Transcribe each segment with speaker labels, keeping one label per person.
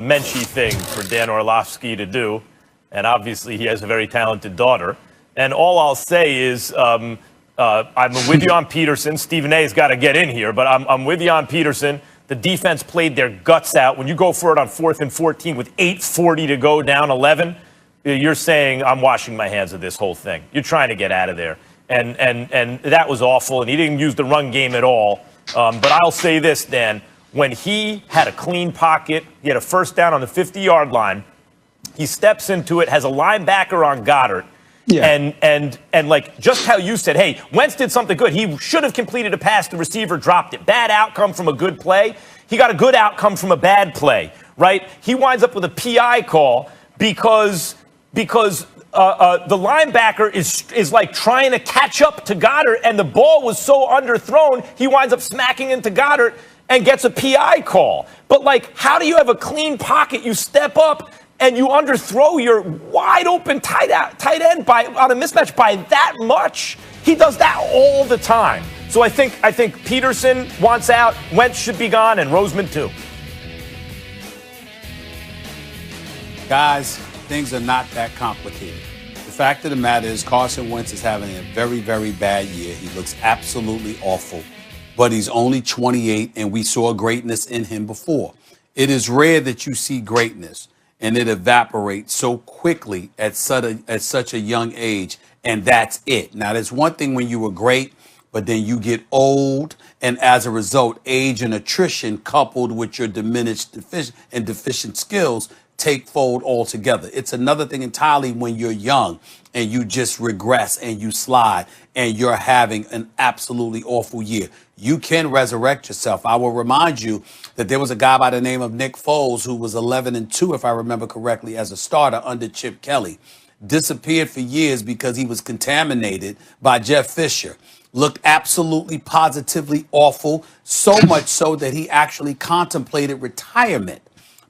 Speaker 1: Menchie thing for Dan Orlovsky to do, and obviously he has a very talented daughter. And all I'll say is I'm with you on Peterson. Stephen A. has got to get in here, but I'm with you on Peterson. The defense played their guts out. When you go for it on 4th and 14 with 8:40 to go, down 11, you're saying I'm washing my hands of this whole thing. You're trying to get out of there. And that was awful, and he didn't use the run game at all. But I'll say this, Dan. When he had a clean pocket, he had a first down on the 50-yard line. He steps into it, has a linebacker on Goddard. Yeah. And like just how you said, hey, Wentz did something good. He should have completed a pass. The receiver dropped it. Bad outcome from a good play. He got a good outcome from a bad play, right? He winds up with a PI call because the linebacker is like trying to catch up to Goddard, and the ball was so underthrown, he winds up smacking into Goddard and gets a PI call. But, like, how do you have a clean pocket? You step up and you underthrow your wide-open tight end on a mismatch by that much? He does that all the time. So I think Peterson wants out, Wentz should be gone, and Roseman too.
Speaker 2: Guys, things are not that complicated. The fact of the matter is Carson Wentz is having a very, very bad year. He looks absolutely awful. But he's only 28, and we saw greatness in him before. It is rare that you see greatness, and it evaporates so quickly at such a young age, and that's it. Now, there's one thing when you were great, but then you get old, and as a result, age and attrition coupled with your diminished and deficient skills take fold altogether. It's another thing entirely when you're young and you just regress and you slide and you're having an absolutely awful year. You can resurrect yourself. I will remind you that there was a guy by the name of Nick Foles who was 11-2, if I remember correctly, as a starter under Chip Kelly. Disappeared for years because he was contaminated by Jeff Fisher. Looked absolutely positively awful, so much so that he actually contemplated retirement,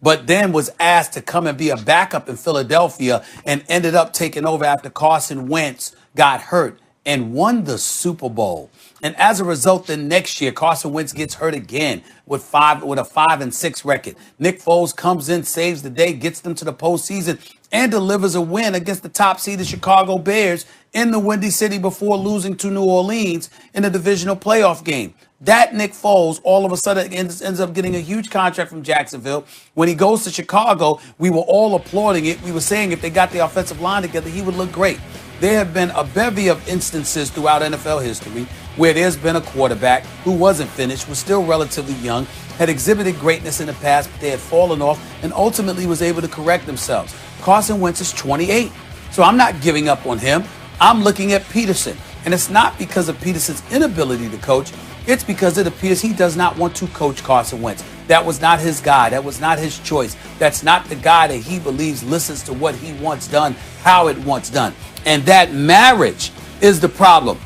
Speaker 2: but then was asked to come and be a backup in Philadelphia and ended up taking over after Carson Wentz got hurt and won the Super Bowl. And as a result, the next year, Carson Wentz gets hurt again with a 5-6 record. Nick Foles comes in, saves the day, gets them to the postseason, and delivers a win against the top-seeded Chicago Bears in the Windy City before losing to New Orleans in a divisional playoff game. That Nick Foles all of a sudden ends up getting a huge contract from Jacksonville. When he goes to Chicago, we were all applauding it. We were saying if they got the offensive line together, he would look great. There have been a bevy of instances throughout NFL history where there's been a quarterback who wasn't finished, was still relatively young, had exhibited greatness in the past, but they had fallen off, and ultimately was able to correct themselves. Carson Wentz is 28, so I'm not giving up on him. I'm looking at Peterson, and it's not because of Peterson's inability to coach. It's because it appears he does not want to coach Carson Wentz. That was not his guy. That was not his choice. That's not the guy that he believes listens to what he wants done, how it wants done. And that marriage is the problem.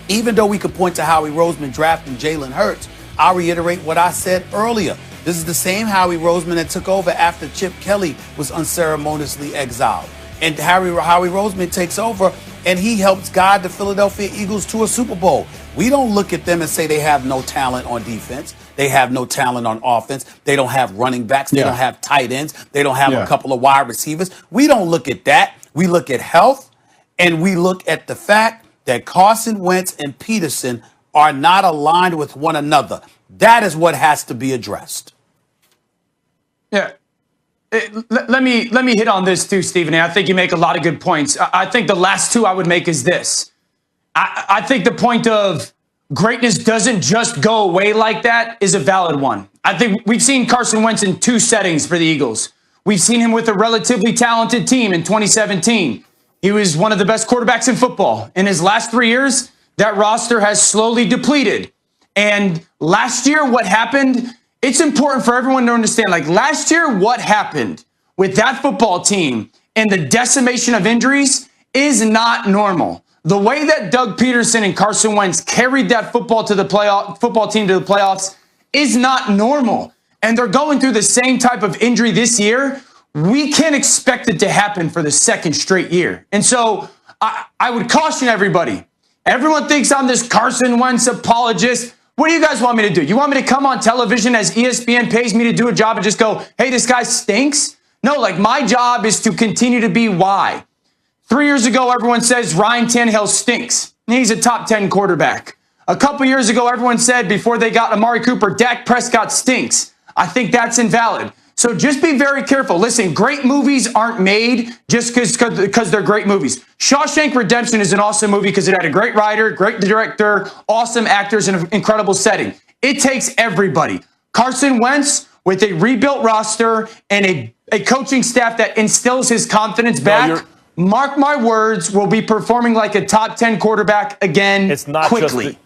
Speaker 2: Even though we could point to Howie Roseman drafting Jalen Hurts, I'll reiterate what I said earlier. This is the same Howie Roseman that took over after Chip Kelly was unceremoniously exiled. And Howie Roseman takes over, and he helps guide the Philadelphia Eagles to a Super Bowl. We don't look at them and say they have no talent on defense. They have no talent on offense. They don't have running backs. They don't have tight ends. They don't have a couple of wide receivers. We don't look at that. We look at health, and we look at the fact that Carson Wentz and Peterson are not aligned with one another. That is what has to be addressed.
Speaker 3: Yeah. Let me hit on this too, Stephen. I think you make a lot of good points. I think the last two I would make is this. I think the point of greatness doesn't just go away like that is a valid one. I think we've seen Carson Wentz in two settings for the Eagles. We've seen him with a relatively talented team in 2017. He was one of the best quarterbacks in football. In his last 3 years, that roster has slowly depleted. And last year, what happened? It's important for everyone to understand, like last year, what happened with that football team and the decimation of injuries is not normal. The way that Doug Peterson and Carson Wentz carried that football team to the playoffs is not normal. And they're going through the same type of injury this year. We can't expect it to happen for the second straight year. And so I would caution everybody. Everyone thinks I'm this Carson Wentz apologist. What do you guys want me to do? You want me to come on television as ESPN pays me to do a job and just go, hey, this guy stinks? No, like my job is to continue to be why. 3 years ago, everyone says Ryan Tannehill stinks. He's a top 10 quarterback. A couple years ago, everyone said before they got Amari Cooper, Dak Prescott stinks. I think that's invalid. So just be very careful. Listen, great movies aren't made just because they're great movies. Shawshank Redemption is an awesome movie because it had a great writer, great director, awesome actors, and an incredible setting. It takes everybody. Carson Wentz, with a rebuilt roster and a coaching staff that instills his confidence back, mark my words, will be performing like a top 10 quarterback again quickly.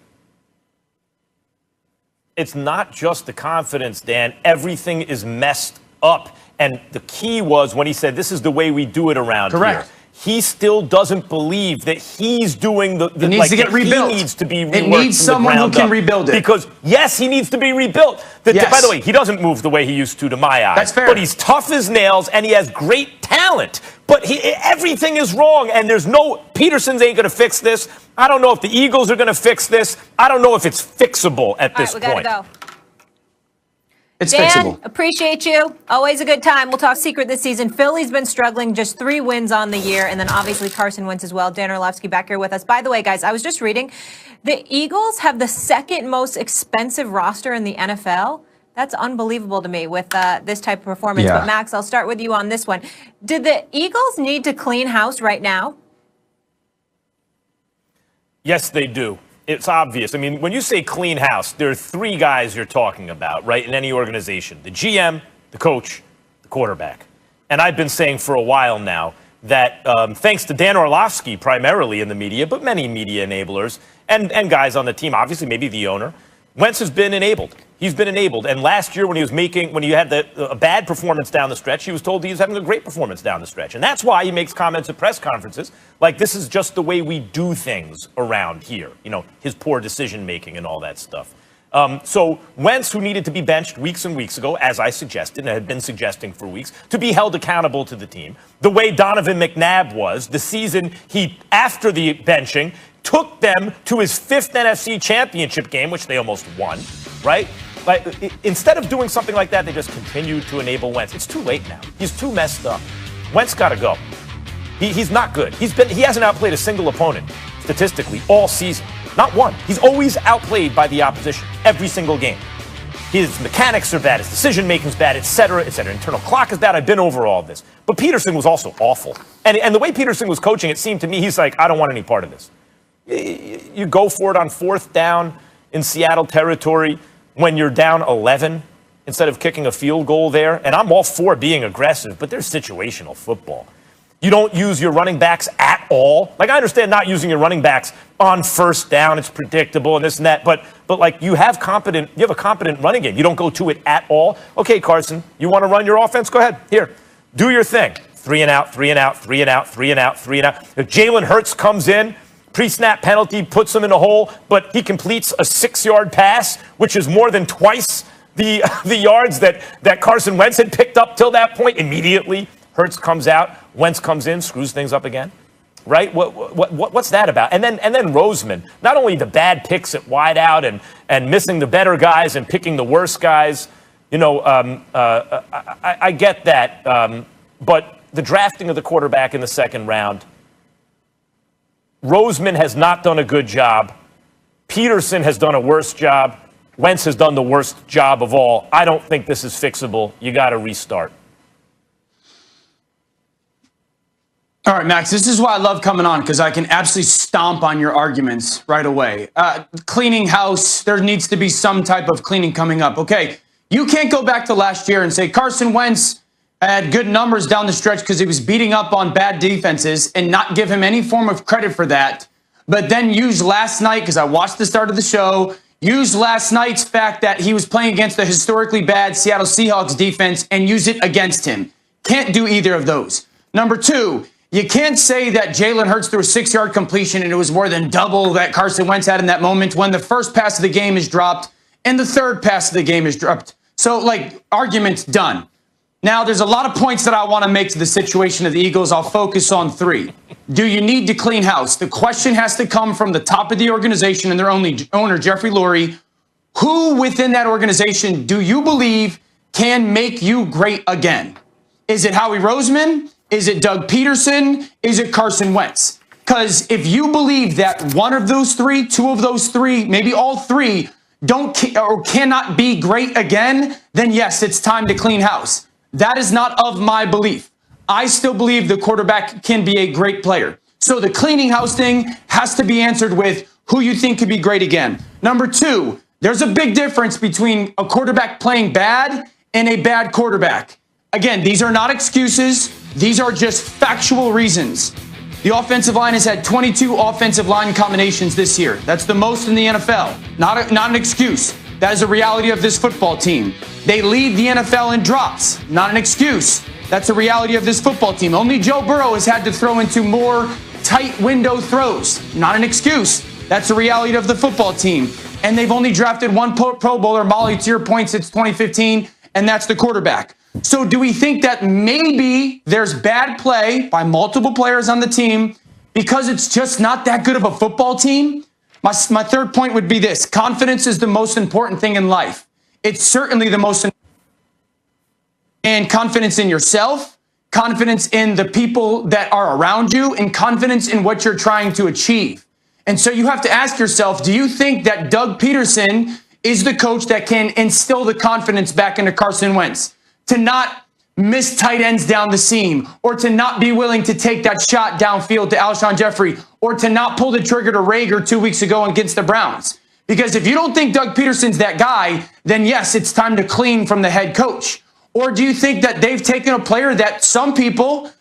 Speaker 1: It's not just the confidence, Dan. Everything is messed up. And the key was when he said, this is the way we do it around here. He still doesn't believe that he's doing the
Speaker 3: it needs to get rebuilt.
Speaker 1: He needs to be reworked.
Speaker 3: It needs someone who can rebuild it.
Speaker 1: Because, yes, he needs to be rebuilt.
Speaker 3: Yes.
Speaker 1: By the way, he doesn't move the way he used to my eyes.
Speaker 3: That's fair.
Speaker 1: But he's tough as nails, and he has great talent. But everything is wrong, and there's no – Peterson's ain't going to fix this. I don't know if the Eagles are going to fix this. I don't know if it's fixable at this point.
Speaker 4: All right, we got to go.
Speaker 3: It's
Speaker 4: Dan,
Speaker 3: fixable.
Speaker 4: Appreciate you. Always a good time. We'll talk secret this season. Philly's been struggling, just 3 wins on the year, and then obviously Carson Wentz as well. Dan Orlovsky back here with us. By the way, guys, I was just reading. The Eagles have the second most expensive roster in the NFL. That's unbelievable to me with this type of performance.
Speaker 3: Yeah.
Speaker 4: But, Max, I'll start with you on this one. Did the Eagles need to clean house right now?
Speaker 1: Yes, they do. It's obvious. I mean, when you say clean house, there are 3 guys you're talking about, right, in any organization. The GM, the coach, the quarterback. And I've been saying for a while now that thanks to Dan Orlovsky primarily in the media, but many media enablers, and guys on the team, obviously maybe the owner, Wentz has been enabled. He's been enabled. And last year when he had a bad performance down the stretch, he was told he was having a great performance down the stretch. And that's why he makes comments at press conferences like this is just the way we do things around here. You know, his poor decision making and all that stuff. So Wentz, who needed to be benched weeks and weeks ago, as I suggested and had been suggesting for weeks, to be held accountable to the team, the way Donovan McNabb was, the season after the benching, took them to his 5th NFC championship game, which they almost won, right? Like, instead of doing something like that, they just continue to enable Wentz. It's too late now. He's too messed up. Wentz got to go. He's not good. He hasn't outplayed a single opponent statistically all season. Not one. He's always outplayed by the opposition every single game. His mechanics are bad. His decision-making's bad, et cetera, et cetera. Internal clock is bad. I've been over all of this. But Peterson was also awful. And the way Peterson was coaching, it seemed to me, he's like, I don't want any part of this. You go for it on 4th down in Seattle territory when you're down 11 instead of kicking a field goal there. And I'm all for being aggressive, but there's situational football. You don't use your running backs at all. Like, I understand not using your running backs on 1st down. It's predictable and this and that. But like, you have a competent running game. You don't go to it at all. Okay, Carson, you want to run your offense? Go ahead. Here, do your thing. 3 and out, 3 and out, 3 and out, 3 and out, 3 and out. If Jalen Hurts comes in, pre-snap penalty, puts him in a hole, but he completes a 6-yard pass, which is more than twice the yards that Carson Wentz had picked up till that point. Immediately, Hurts comes out, Wentz comes in, screws things up again, right? What's that about? And then Roseman, not only the bad picks at wide out and missing the better guys and picking the worst guys, you know, I get that, but the drafting of the quarterback in the 2nd round. Roseman has not done a good job. Peterson has done a worse job. Wentz has done the worst job of all. I don't think this is fixable. You got to restart.
Speaker 3: All right, Max, this is why I love coming on, because I can absolutely stomp on your arguments right away. Cleaning house, there needs to be some type of cleaning coming up. Okay, you can't go back to last year and say Carson Wentz had good numbers down the stretch because he was beating up on bad defenses and not give him any form of credit for that. But then use last night, because I watched the start of the show, use last night's fact that he was playing against the historically bad Seattle Seahawks defense and use it against him. Can't do either of those. Number 2, you can't say that Jalen Hurts threw a 6-yard completion and it was more than double that Carson Wentz had in that moment when the first pass of the game is dropped and the third pass of the game is dropped. So, like, argument's done. Now, there's a lot of points that I want to make to the situation of the Eagles. I'll focus on 3. Do you need to clean house? The question has to come from the top of the organization and their owner, Jeffrey Lurie. Who within that organization do you believe can make you great again? Is it Howie Roseman? Is it Doug Peterson? Is it Carson Wentz? Because if you believe that one of those three, two of those three, maybe all three or cannot be great again, then yes, it's time to clean house. That is not of my belief. I still believe the quarterback can be a great player. So the cleaning house thing has to be answered with who you think could be great again. Number two, there's a big difference between a quarterback playing bad and a bad quarterback. Again, these are not excuses. These are just factual reasons. The offensive line has had 22 offensive line combinations this year. That's the most in the NFL. Not an excuse. That is a reality of this football team. They lead the NFL in drops. Not an excuse. That's a reality of this football team. Only Joe Burrow has had to throw into more tight window throws. Not an excuse. That's a reality of the football team. And they've only drafted one Pro Bowler, Molly, to your point, since 2015, and that's the quarterback. So do we think that maybe there's bad play by multiple players on the team because it's just not that good of a football team? My third point would be this. Confidence is the most important thing in life. It's certainly the most important. And confidence in yourself, confidence in the people that are around you, and confidence in what you're trying to achieve. And so you have to ask yourself, do you think that Doug Peterson is the coach that can instill the confidence back into Carson Wentz to not miss tight ends down the seam, or to not be willing to take that shot downfield to Alshon Jeffrey, or to not pull the trigger to Rager 2 weeks ago against the Browns? Because if you don't think Doug Peterson's that guy, then yes, it's time to clean from the head coach. Or do you think that they've taken a player that some people,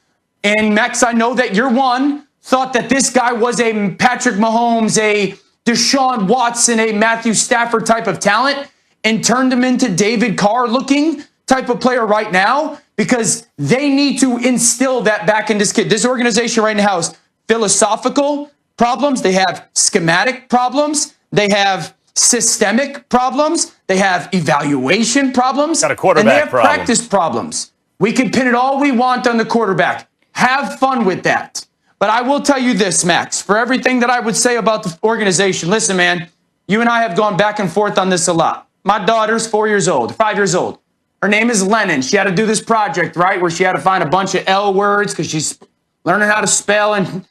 Speaker 3: and Max, I know that you're one, thought that this guy was a Patrick Mahomes, a Deshaun Watson, a Matthew Stafford type of talent, and turned him into David Carr looking type of player right now? Because they need to instill that back in this kid. This organization right now has philosophical problems. They have schematic problems. They have systemic problems. They have evaluation problems.
Speaker 1: Got a quarterback
Speaker 3: and they have
Speaker 1: problem.
Speaker 3: Practice problems. We can pin it all we want on the quarterback. Have fun with that. But I will tell you this, Max, for everything that I would say about the organization, listen, man, you and I have gone back and forth on this a lot. My daughter's 4 years old, 5 years old. Her name is Lennon. She had to do this project, right, where she had to find a bunch of L words because she's learning how to spell and,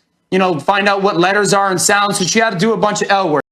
Speaker 3: find out what letters are and sounds. So she had to do a bunch of L words.